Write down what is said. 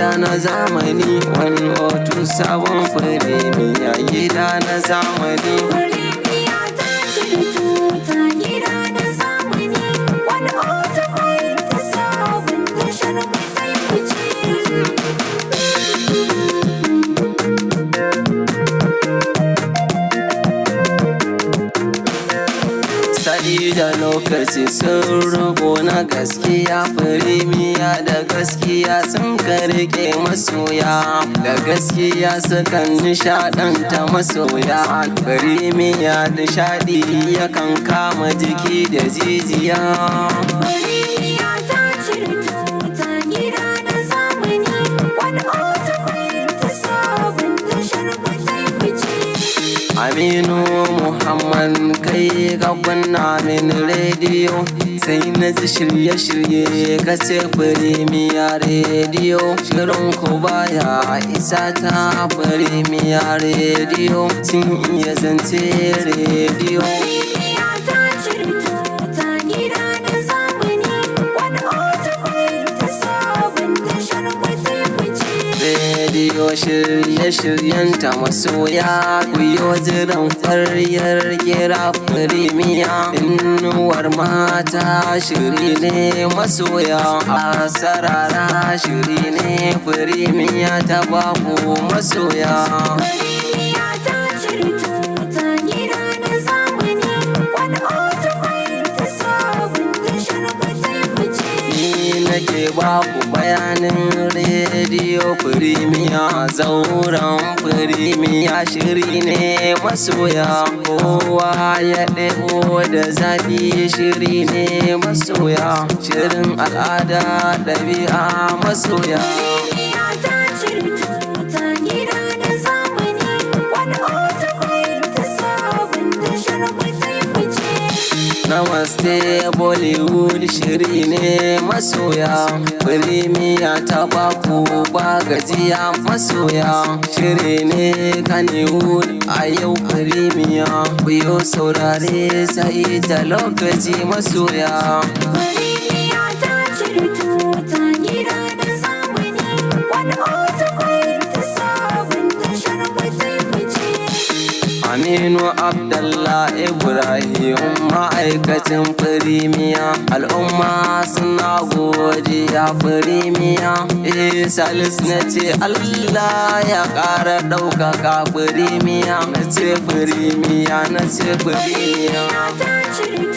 gida na zamani, wani otu sabon firimiya gida na zamani. Firimiya ta cire tuta gida na zamani, wani otu ta sabon tashar mai ta yi fice. Sadi da lokaci sun rubo na gaskiya, firimiya da gaskiya sun karke masoya, da gaskiya sukan nishaɗanta masoya. Firimiya nishaɗi yakan kama jiki da jijiya. Firimiya ta cire tuta gida na zamani, wani otu ta sabon tashar mai ta yi fice. Aminu Muhammad kai ka kunna min rediyo, sai na ji shirye-shirye ka ce firimiya rediyo. Shirin ku baya isa ta firimiya rediyo, sun iya zance rediyo. Firimiya ta cire tuta gida na zamani, wani otu ta sabon tashar mai ta yi fice. Rediyo shirye-shiryenta masoya, ku yo jiran ƙwaryar kira firimiya. Inuwar mata shiri ne masoya, a sarara shiri ne firimiya ta baku masoya. Firimiya ta cire tuta gida na zamani, wani otu ta sabon tashar mai ta yi fice. Ni nake baku bayanin rediyo firimiya, zauren firimiya shiri ne masoya. Kowa ya ɗebo da zafi shiri ne masoya, shirin al'ada ɗabi'a masoya. Firimiya ta cire tuta gida na zamani, wani otu ta sabon tashar mai ta yi fice. Namaste Bollywood shiri ne masoya, firimiya ta baku ba gajiya masoya. Shiri ne Kannywood a yau firimiya, ku yo saurare sai da lokaci masoya. Firimiya ta cire tuta gida na zamani, wani otu ta sabon tashar mai ta yi fice. Aminu Abdallah Ibrahim ma'aikacin firimiya, al'umma suna godiya firimiya. Salis na ce Allah ya ƙara ɗaukaka firimiya, na ce firimiya, na ce firimiya. Ta cire